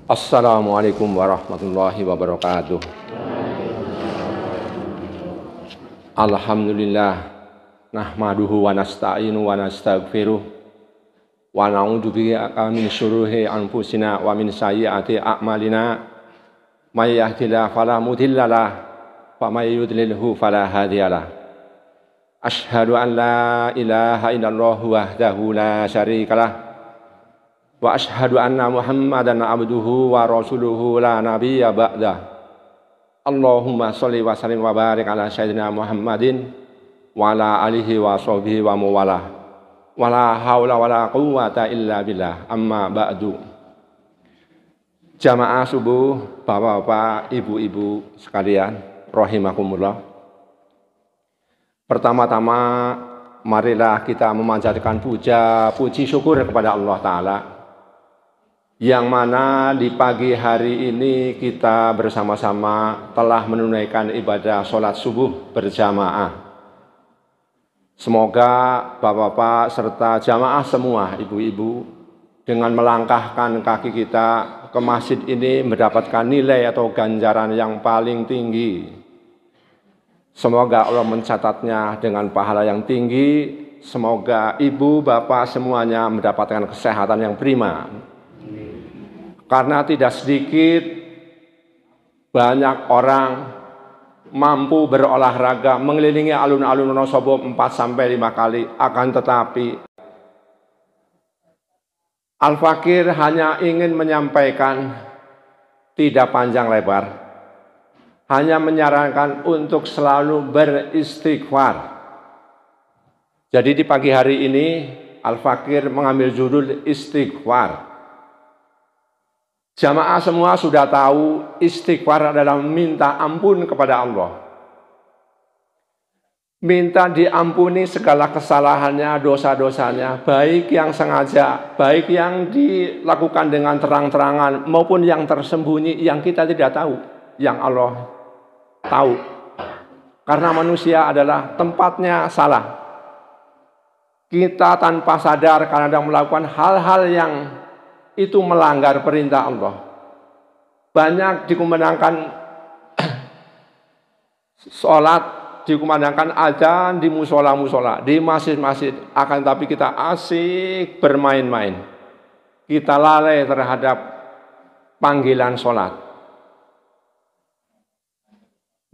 Assalamualaikum warahmatullahi wabarakatuh. Alhamdulillah nahmaduhu wa nasta'inu wa nastaghfiruh wa na'udzu billahi min syururi anfusina wa min sayyiati a'malina may yahdihillahu fala mudhillalah wa may yudlilhu fala hadiyalah. Asyhadu an la ilaha illallah wahdahu la syarikalah wa asyhadu anna Muhammadan abduhu wa rasuluhu la nabiyya ba'dah. Allahumma sholli wa sallim wa barik ala sayyidina Muhammadin wa ala alihi wa sahbihi wa mawalah. Wa la haula wa la quwwata illa billah. Amma ba'du. Jamaah subuh, bapak-bapak, ibu-ibu sekalian, rahimakumullah. Pertama-tama marilah kita memanjatkan puji syukur kepada Allah Ta'ala, yang mana di pagi hari ini kita bersama-sama telah menunaikan ibadah sholat subuh berjamaah. Semoga bapak-bapak serta jamaah semua, ibu-ibu, dengan melangkahkan kaki kita ke masjid ini mendapatkan nilai atau ganjaran yang paling tinggi. Semoga Allah mencatatnya dengan pahala yang tinggi. Semoga ibu, bapak semuanya mendapatkan kesehatan yang prima. Karena tidak sedikit banyak orang mampu berolahraga mengelilingi alun-alun Wonosobo 4-5 kali, akan tetapi Al-Fakir hanya ingin menyampaikan, tidak panjang lebar, hanya menyarankan untuk selalu beristighfar. Jadi di pagi hari ini Al-Fakir mengambil judul istighfar. Jamaah semua sudah tahu istighfar adalah minta ampun kepada Allah. Minta diampuni segala kesalahannya, dosa-dosanya, baik yang sengaja, baik yang dilakukan dengan terang-terangan, maupun yang tersembunyi, yang kita tidak tahu, yang Allah tahu. Karena manusia adalah tempatnya salah. Kita tanpa sadar kadang melakukan hal-hal yang itu melanggar perintah Allah. Banyak dikumandangkan sholat, dikumandangkan azan di musola-musola, di masjid-masjid. Akan tapi kita asik bermain-main. Kita lalai terhadap panggilan sholat.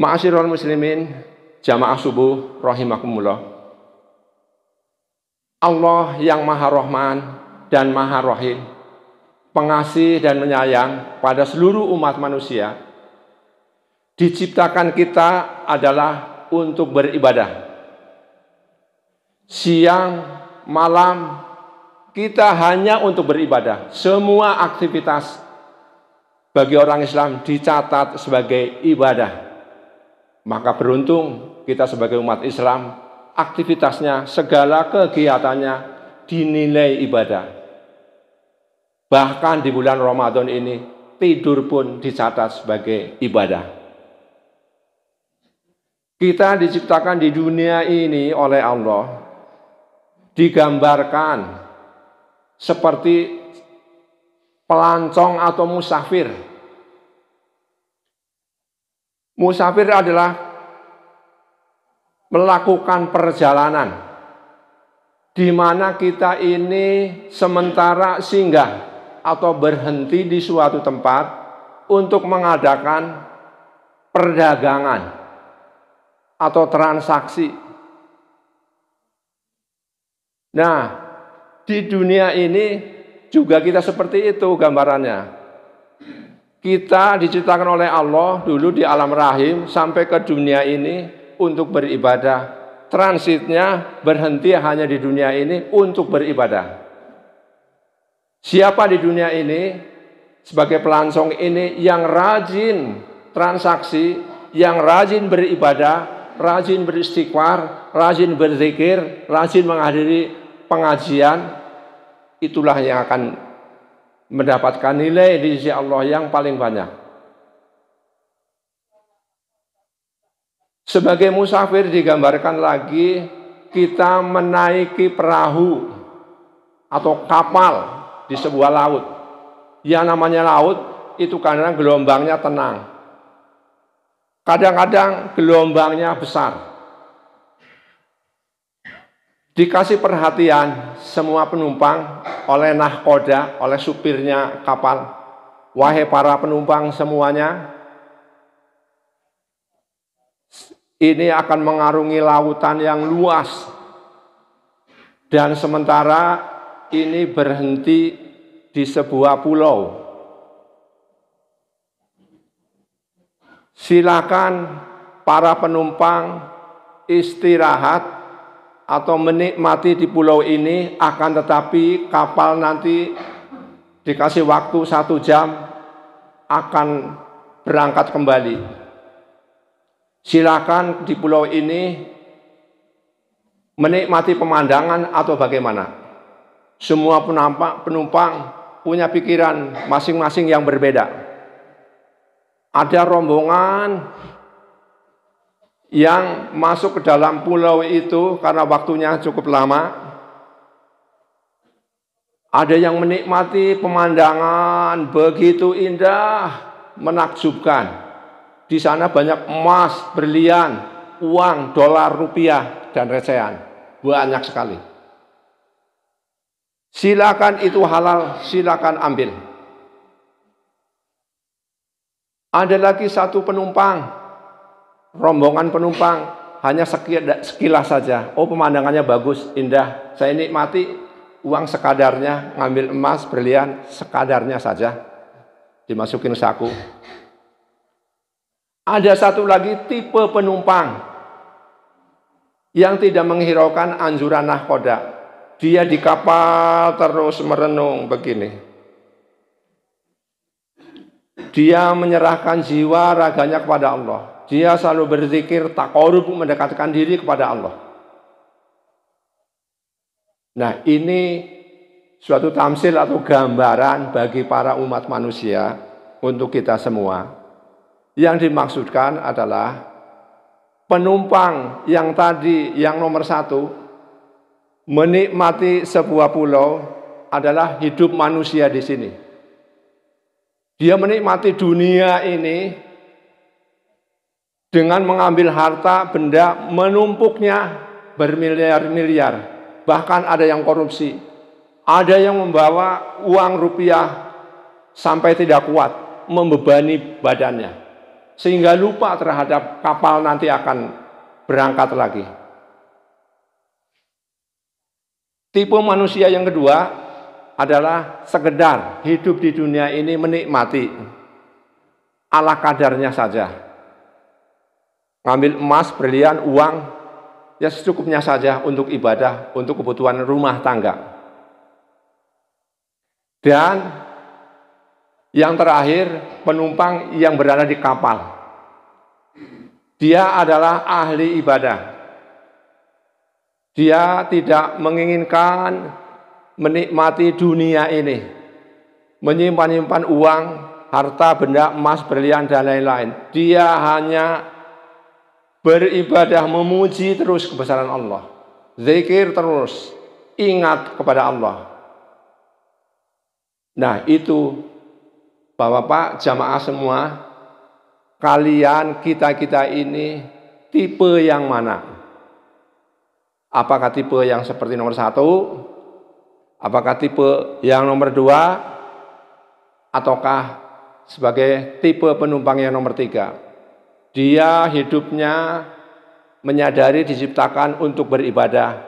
Ma'asyiral muslimin, jamaah subuh rahimakumullah. Allah yang Maha Rahman dan Maha Rahim, pengasih dan menyayang pada seluruh umat manusia. Diciptakan kita adalah untuk beribadah. Siang, malam, kita hanya untuk beribadah. Semua aktivitas bagi orang Islam dicatat sebagai ibadah. Maka beruntung kita sebagai umat Islam, aktivitasnya, segala kegiatannya dinilai ibadah. Bahkan di bulan Ramadan ini, tidur pun dicatat sebagai ibadah. Kita diciptakan di dunia ini oleh Allah, digambarkan seperti pelancong atau musafir. Musafir adalah melakukan perjalanan, di mana kita ini sementara singgah atau berhenti di suatu tempat untuk mengadakan perdagangan atau transaksi. Nah, di dunia ini juga kita seperti itu gambarannya. Kita diciptakan oleh Allah dulu di alam rahim sampai ke dunia ini untuk beribadah. Transitnya berhenti hanya di dunia ini untuk beribadah. Siapa di dunia ini sebagai pelancong ini yang rajin transaksi, yang rajin beribadah, rajin beristighfar, rajin berzikir, rajin menghadiri pengajian, itulah yang akan mendapatkan nilai di sisi Allah yang paling banyak. Sebagai musafir digambarkan lagi, kita menaiki perahu atau kapal di sebuah laut. Yang namanya laut itu karena gelombangnya tenang. Kadang-kadang gelombangnya besar. Dikasih perhatian semua penumpang oleh nahkoda, oleh supirnya kapal. Wahai para penumpang semuanya, ini akan mengarungi lautan yang luas. Dan sementara ini berhenti di sebuah pulau. Silakan para penumpang istirahat atau menikmati di pulau ini, akan tetapi kapal nanti dikasih waktu 1 jam akan berangkat kembali. Silakan di pulau ini menikmati pemandangan atau bagaimana. Semua penumpang punya pikiran masing-masing yang berbeda. Ada rombongan yang masuk ke dalam pulau itu karena waktunya cukup lama. Ada yang menikmati pemandangan begitu indah, menakjubkan. Di sana banyak emas, berlian, uang, dolar, rupiah, dan recehan. Banyak sekali. Silakan itu halal, silakan ambil. Ada lagi satu penumpang, rombongan penumpang, hanya sekilas saja. Oh, pemandangannya bagus, indah. Saya nikmati, uang sekadarnya, ngambil emas, berlian, sekadarnya saja. Dimasukin saku. Ada satu lagi tipe penumpang yang tidak menghiraukan anjuran nahkoda. Dia di kapal terus merenung begini. Dia menyerahkan jiwa raganya kepada Allah. Dia selalu berzikir, taqarrub, mendekatkan diri kepada Allah. Nah, ini suatu tamsil atau gambaran bagi para umat manusia untuk kita semua. Yang dimaksudkan adalah penumpang yang tadi, yang nomor 1, menikmati sebuah pulau adalah hidup manusia di sini. Dia menikmati dunia ini dengan mengambil harta benda, menumpuknya bermiliar-miliar. Bahkan ada yang korupsi. Ada yang membawa uang rupiah sampai tidak kuat, membebani badannya. Sehingga lupa terhadap kapal nanti akan berangkat lagi. Tipe manusia yang kedua adalah sekedar hidup di dunia ini menikmati ala kadarnya saja. Ngambil emas, berlian, uang, ya secukupnya saja untuk ibadah, untuk kebutuhan rumah tangga. Dan yang terakhir, penumpang yang berada di kapal. Dia adalah ahli ibadah. Dia tidak menginginkan menikmati dunia ini, menyimpan-nyimpan uang, harta, benda, emas, berlian, dan lain-lain. Dia hanya beribadah, memuji terus kebesaran Allah. Zikir terus, ingat kepada Allah. Nah, itu Bapak-bapak, jamaah semua, kalian, kita-kita ini tipe yang mana? Apakah tipe yang seperti nomor 1? Apakah tipe yang nomor 2? Ataukah sebagai tipe penumpang yang nomor 3? Dia hidupnya menyadari diciptakan untuk beribadah.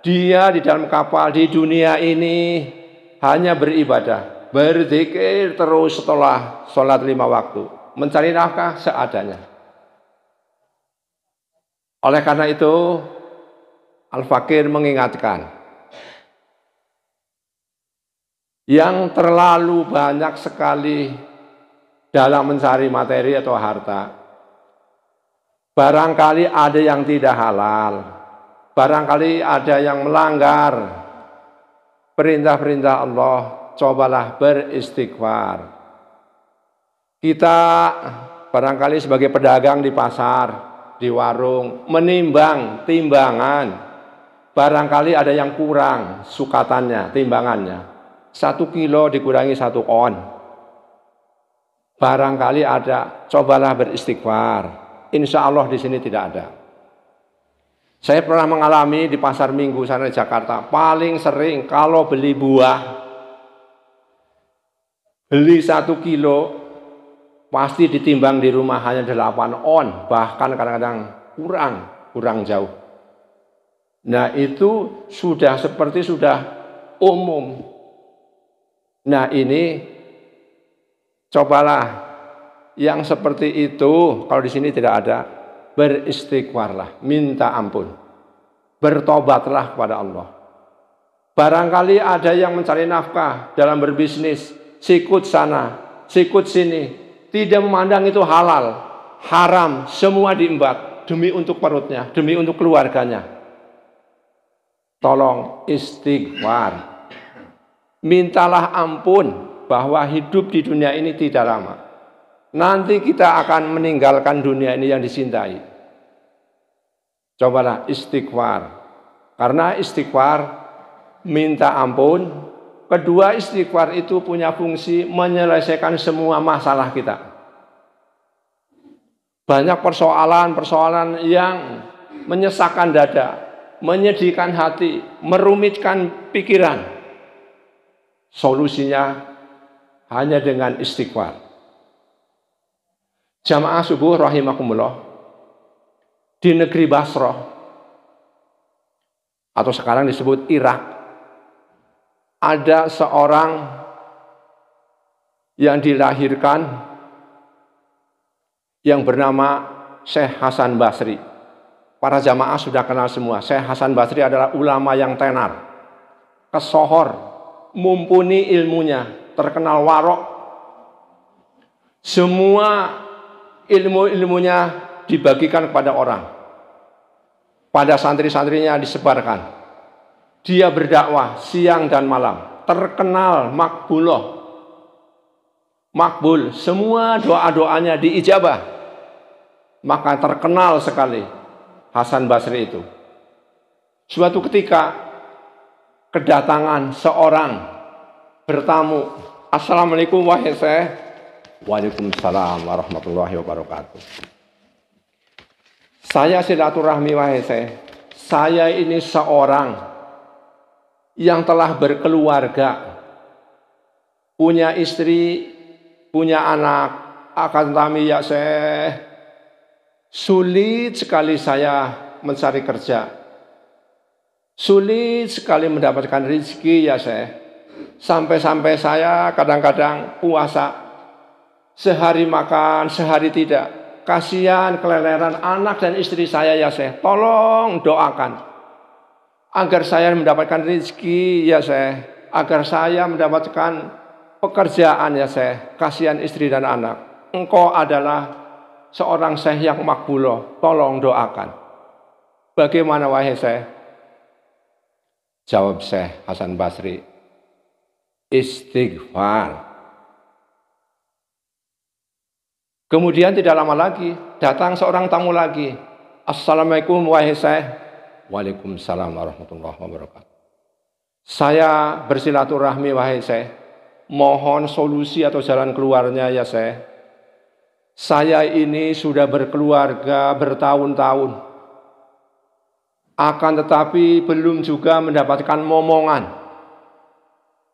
Dia di dalam kapal di dunia ini hanya beribadah. Berzikir terus setelah sholat 5 waktu, mencari nafkah seadanya. Oleh karena itu, Al-Fakir mengingatkan, yang terlalu banyak sekali dalam mencari materi atau harta, barangkali ada yang tidak halal, barangkali ada yang melanggar perintah-perintah Allah. Cobalah beristighfar. Kita barangkali sebagai pedagang di pasar, di warung, menimbang timbangan. Barangkali ada yang kurang sukatannya, timbangannya. 1 kilo dikurangi 1 on. Barangkali ada, cobalah beristighfar. Insya Allah di sini tidak ada. Saya pernah mengalami di pasar Minggu sana di Jakarta, paling sering kalau beli buah, beli 1 kilo, pasti ditimbang di rumah hanya 8 on, bahkan kadang-kadang kurang jauh. Nah itu sudah seperti sudah umum. Nah ini cobalah yang seperti itu, kalau di sini tidak ada, beristighfarlah, minta ampun, bertobatlah kepada Allah. Barangkali ada yang mencari nafkah dalam berbisnis, sikut sana, sikut sini, tidak memandang itu halal, haram, semua diembat demi untuk perutnya, demi untuk keluarganya. Tolong istighfar, mintalah ampun bahwa hidup di dunia ini tidak lama. Nanti kita akan meninggalkan dunia ini yang dicintai. Cobalah istighfar, karena istighfar minta ampun. Kedua, istighfar itu punya fungsi menyelesaikan semua masalah kita. Banyak persoalan-persoalan yang menyesakkan dada, menyedihkan hati, merumitkan pikiran. Solusinya hanya dengan istighfar. Jamaah subuh rahimakumullah, di negeri Basrah atau sekarang disebut Irak, ada seorang yang dilahirkan yang bernama Syekh Hasan Basri. Para jamaah sudah kenal semua. Syekh Hasan Basri adalah ulama yang tenar, kesohor, mumpuni ilmunya, terkenal warok. Semua ilmu-ilmunya dibagikan kepada orang. Pada santri-santrinya disebarkan. Dia berdakwah siang dan malam. Terkenal makbul. Semua doa-doanya diijabah. Maka terkenal sekali Hasan Basri itu. Suatu ketika kedatangan seorang bertamu. Assalamualaikum wahai Syekh. Waalaikumsalam warahmatullahi wabarakatuh. Saya silaturahmi wahai Syekh. Saya ini seorang yang telah berkeluarga, punya istri, punya anak, akan tetapi ya Syekh, sulit sekali saya mencari kerja. Sulit sekali mendapatkan rezeki ya Syekh. Sampai-sampai saya kadang-kadang puasa, sehari makan, sehari tidak. Kasihan keleleran anak dan istri saya ya Syekh. Tolong doakan agar saya mendapatkan rezeki ya Syekh. Agar saya mendapatkan pekerjaan ya Syekh. Kasihan istri dan anak. Engkau adalah seorang Syekh yang makbuloh. Tolong doakan. Bagaimana wahai Syekh? Jawab Syekh Hasan Basri, istighfar. Kemudian tidak lama lagi datang seorang tamu lagi. Assalamualaikum wahai Syekh. Waalaikumsalam warahmatullahi wabarakatuh. Saya bersilaturahmi wahai Syekh. Mohon solusi atau jalan keluarnya ya Syekh. Saya ini sudah berkeluarga bertahun-tahun. Akan tetapi belum juga mendapatkan momongan.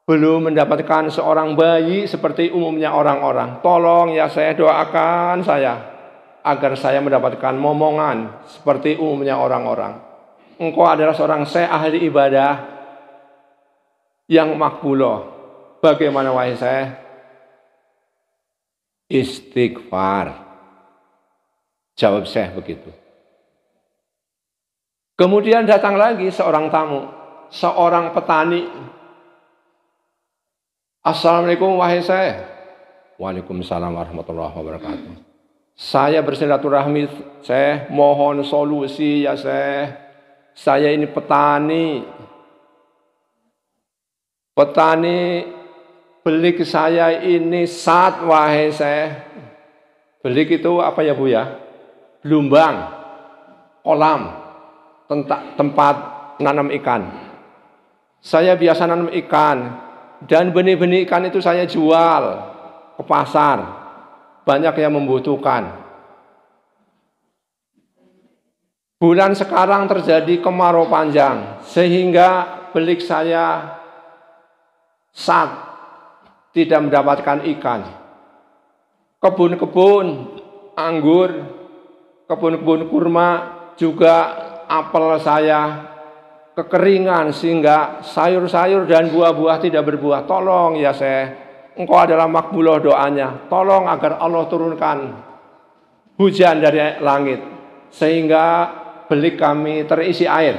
Belum mendapatkan seorang bayi seperti umumnya orang-orang. Tolong ya saya doakan saya agar saya mendapatkan momongan seperti umumnya orang-orang. Engkau adalah seorang Syekh ahli ibadah yang makbuloh. Bagaimana wahai Syekh? Istighfar. Jawab Syekh begitu. Kemudian datang lagi seorang tamu, seorang petani. Assalamualaikum wahai Syekh. Waalaikumsalam warahmatullahi wabarakatuh. Saya bersilaturahmi Syekh, mohon solusi ya Syekh. Saya ini petani. Petani, belik saya ini sat wahai Syekh. Belik itu apa ya Bu ya? Belumbang, kolam, tempat nanam ikan. Saya biasa nanam ikan. Dan benih-benih ikan itu saya jual ke pasar. banyak yang membutuhkan. Bulan sekarang terjadi kemarau panjang, sehingga belik saya tidak mendapatkan ikan. Kebun-kebun anggur, kebun-kebun kurma, juga apel saya kekeringan sehingga sayur-sayur dan buah-buah tidak berbuah. Tolong ya Syekh, Engkau adalah makbullah doanya. Tolong agar Allah turunkan hujan dari langit sehingga belik kami terisi air.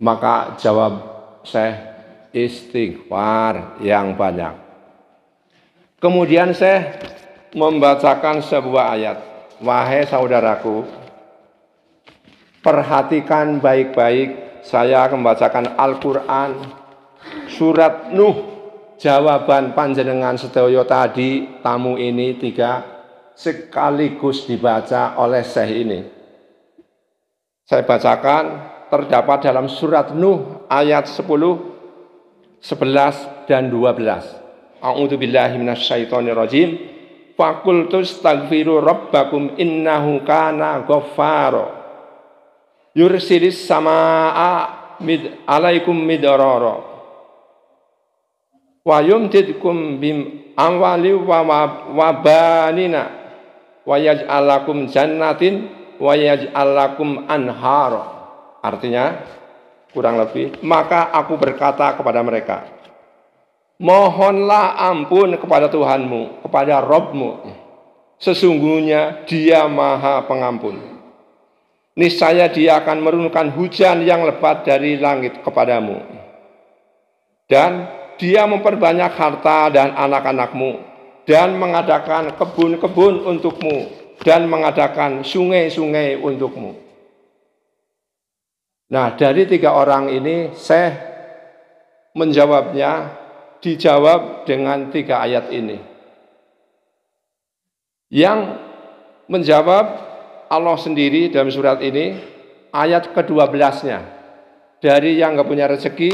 Maka jawab Syekh, istighfar yang banyak. Kemudian Syekh membacakan sebuah ayat. Wahai saudaraku, perhatikan baik-baik, saya membacakan Al-Quran, surat Nuh, jawaban panjenengan sedaya tadi, tamu ini 3, sekaligus dibaca oleh Syekh ini. Saya bacakan, terdapat dalam surat Nuh ayat 10, 11, dan 12. A'udzubillahi minasyaitonirrajim. Faqultu astaghfiru rabbakum innahu kana ghaffara yursilis samaa alaikum midrara wa yumdidkum bim amwali wa banina wa yaj'alakum jannatin wa yaj'alakum anhara. Artinya kurang lebih, maka aku berkata kepada mereka, mohonlah ampun kepada Tuhanmu, kepada Rabbmu. Sesungguhnya Dia Maha Pengampun. Niscaya Dia akan menurunkan hujan yang lebat dari langit kepadamu. Dan Dia memperbanyak harta dan anak-anakmu, dan mengadakan kebun-kebun untukmu, dan mengadakan sungai-sungai untukmu. Nah, dari 3 orang ini, Syekh menjawabnya, dijawab dengan 3 ayat ini. Yang menjawab Allah sendiri dalam surat ini, ayat ke-12-nya. Dari yang nggak punya rezeki,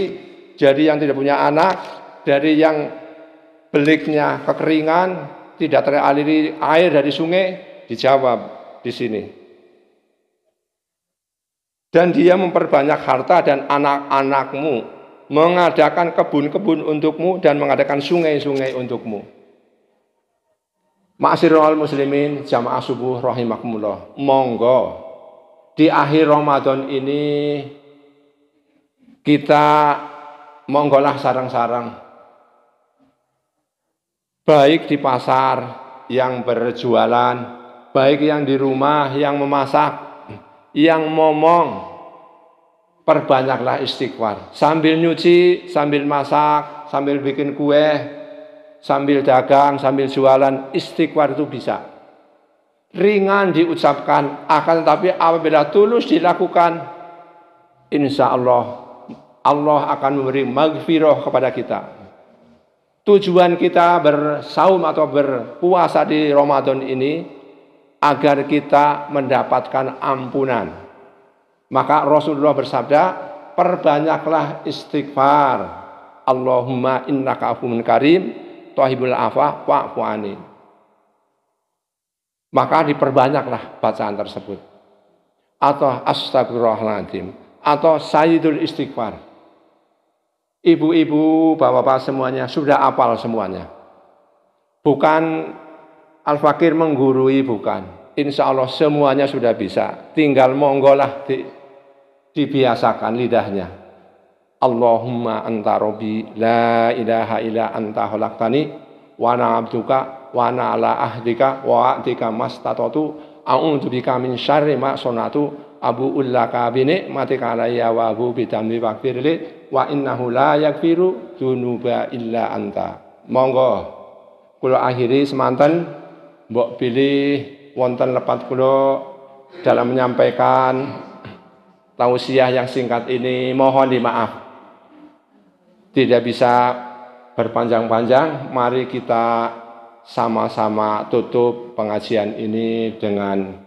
dari yang tidak punya anak, dari yang beliknya kekeringan, tidak teraliri air dari sungai, dijawab di sini. Dan Dia memperbanyak harta dan anak-anakmu, mengadakan kebun-kebun untukmu, dan mengadakan sungai-sungai untukmu. Ma'asyiral muslimin, jamaah subuh rahimakumullah. Monggo di akhir Ramadan ini kita monggolah sarang-sarang, baik di pasar yang berjualan, baik yang di rumah yang memasak, yang ngomong, perbanyaklah istighfar. Sambil nyuci, sambil masak, sambil bikin kue, sambil dagang, sambil jualan, istighfar itu bisa. Ringan diucapkan, akan tetapi apabila tulus dilakukan, insya Allah akan memberi maghfirah kepada kita. Tujuan kita bersaum atau berpuasa di Ramadan ini agar kita mendapatkan ampunan. Maka Rasulullah bersabda, perbanyaklah istighfar. Allahumma innaka afuwwun karim, tuhibul afwa fa'fu anni. Maka diperbanyaklah bacaan tersebut. Atau astagfirullahaladzim, atau sayyidul istighfar. Ibu-ibu, bapak-bapak semuanya sudah hafal semuanya. Bukan Al-Fakir menggurui, bukan. Insya Allah semuanya sudah bisa. Tinggal monggolah dibiasakan lidahnya. Allahumma anta robbi la ilaha illa anta khalaqtani wa ana abduka wa ana ala ahdika wa wa'dika mastatatu a'udzu bika min syarri ma sonatu abu ullaka bi ni'matika alayya wa abu bi dzambi faghfirli wa innahu la yaghfiru dzunuba illa anta. Monggo kula akhiri semanten, mbok pilih wonten lepat kula dalam menyampaikan tausiah yang singkat ini. Mohon dimaaf tidak bisa berpanjang-panjang. Mari kita sama-sama tutup pengajian ini dengan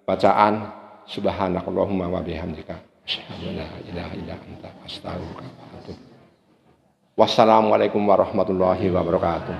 bacaan subhanakallahumma wa bihamdika asyhadu an la ilaha illa anta astaghfiruka wa atubu. Wassalamualaikum warahmatullahi wabarakatuh.